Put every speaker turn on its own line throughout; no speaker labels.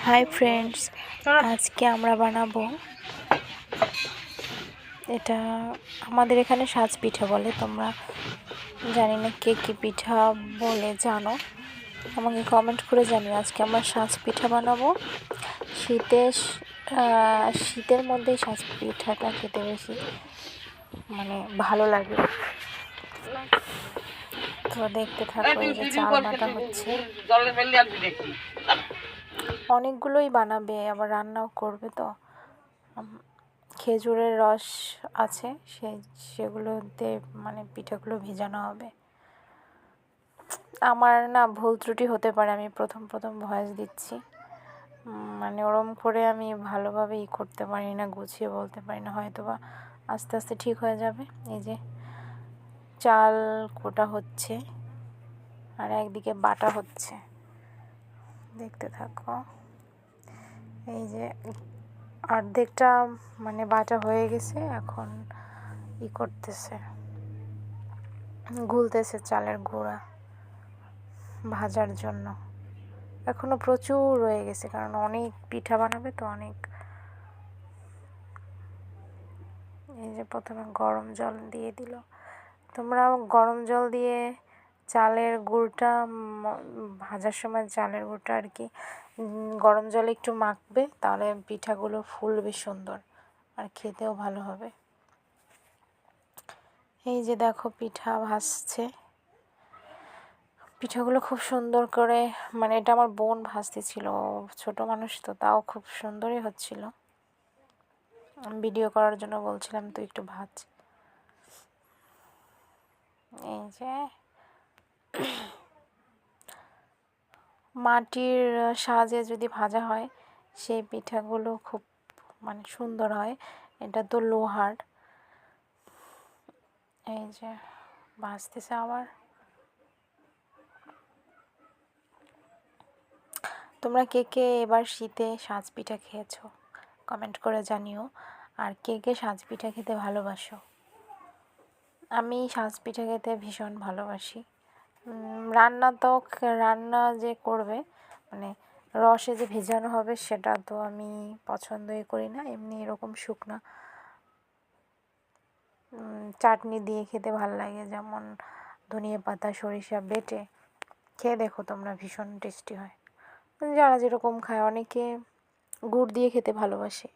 Hi friends, আজকে আমরা বানাবো এটা আমাদের এখানে সাজ পিঠা বলে। তোমরা জানি না কে কী পিঠা বলে জানো, আমাকে কমেন্ট করে জানিও। আজকে আমরা সাজ পিঠা বানাবো। শীতের মধ্যেই সাজ পিঠাটা খেতে বেশি ভালো লাগে। তো দেখতে থাকো, এই যে চাল বাটা হচ্ছে। অনেকগুলোই বানাবে, আবার রান্নাও করবে। তো খেজুরের রস আছে, সেগুলোতে পিঠাগুলো ভেজানো হবে। আমার না ভুল ত্রুটি হতে পারে, আমি প্রথম ভয়েস দিচ্ছি, ওরম করে আমি ভালোভাবে করতে পারি না, গুছিয়ে বলতে পারি না। হয়তো বা আস্তে আস্তে ঠিক হয়ে যাবে। এই যে চাল কোটা হচ্ছে আর একদিকে বাটা হচ্ছে, দেখতে থাকো। এই যে অর্ধেকটা বাটা হয়ে গেছে, এখন করতেছে, গুলতেছে চালের গুঁড়া ভাজার জন্য। এখনো প্রচুর রয়ে গেছে, কারণ অনেক পিঠা বানাবে তো অনেক। এই যে প্রথমে গরম জল দিয়ে দিল। তোমরা গরম জল দিয়ে চালের গুঁড়টা ভাজার সময় চালের গুঁড়টা আর কি গরম জলে একটু মাখবে, তাহলে পিঠাগুলো ফুলবে সুন্দর আর খেতেও ভালো হবে। এই যে দেখো পিঠা ভাজছে, পিঠাগুলো খুব সুন্দর করে, এটা আমার বোন ভাজতেছিল, ছোট মানুষ তো, তাও খুব সুন্দরই হচ্ছিল। ভিডিও করার জন্য বলছিলাম তো একটু ভাজ। এই যে মাটির সাহায্যে যদি ভাজা হয় সেই পিঠাগুলো খুব সুন্দর হয়। এটা তো লোহার। এই যে ভাজতেছে আবার। তোমরা কে কে এবার শীতে সাজ পিঠা খেয়েছো কমেন্ট করে জানিও। আর কে কে সাজ পিঠা খেতে ভালোবাসো? আমি সাজ পিঠা খেতে ভীষণ ভালোবাসি। রান্না যে করবে, রসে যে ভেজানো হবে, সেটা তো আমি পছন্দই করি না। এমনি এরকম শুকনা চাটনি দিয়ে খেতে ভালো লাগে, যেমন ধনিয়া পাতা সরিষা বেটে। খেয়ে দেখো তোমরা, ভীষণ টেস্টি হয়। যারা যেরকম খায়, অনেকে গুড় দিয়ে খেতে ভালোবাসে।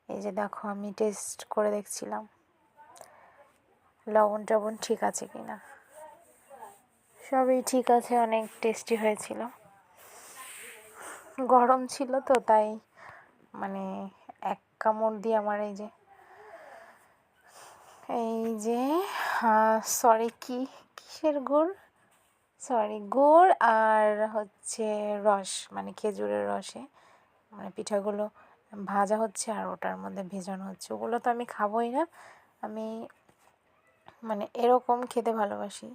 এই যে দেখো, আমি টেস্ট করে দেখছিলাম লবণ টবণ ঠিক আছে কিনা। সবই ঠিক আছে, অনেক টেস্টি হয়েছিল। গরম ছিল তো, তাই এক কামড় দিয়ে আমার এই যে সরি কিসের গুড়, গুড় আর হচ্ছে রস, খেজুরের রসে পিঠাগুলো ভাজা হচ্ছে আর ওটার মধ্যে ভেজানো হচ্ছে। ওগুলো তো আমি খাবোই না, আমি এরকম খেতে ভালোবাসি,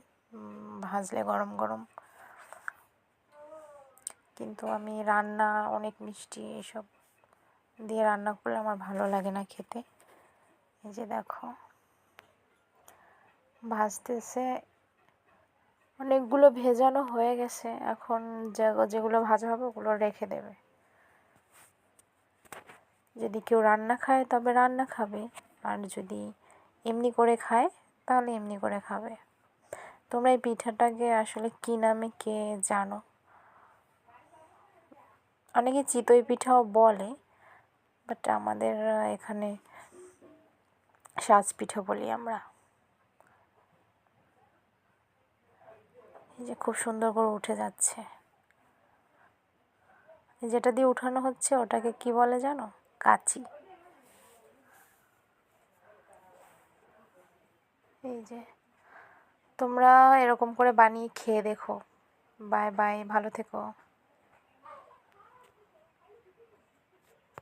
ভাজলে গরম গরম। কিন্তু আমি রান্না অনেক মিষ্টি এসব দিয়ে রান্না করলে আমার ভালো লাগে না খেতে। এই যে দেখো ভাজতেছে, অনেকগুলো ভেজানো হয়ে গেছে। এখন যেগুলো ভাজা হবে ওগুলো রেখে দেবে। যদি কেউ রান্না খায় তবে রান্না খাবে, আর যদি এমনি করে খায় তাহলে এমনি করে খাবে। তোমরা এই পিঠাটাকে আসলে কী নামে কে জানো? অনেকে চিতই পিঠাও বলে, বাট আমাদের এখানে সাজ পিঠা বলি আমরা। এই যে খুব সুন্দর করে উঠে যাচ্ছে। যেটা দিয়ে উঠানো হচ্ছে ওটাকে কি বলে জানো? কাচি। এই যে তোমরা এরকম করে বানিয়ে খেয়ে দেখো। বাই বাই, ভালো থেকো।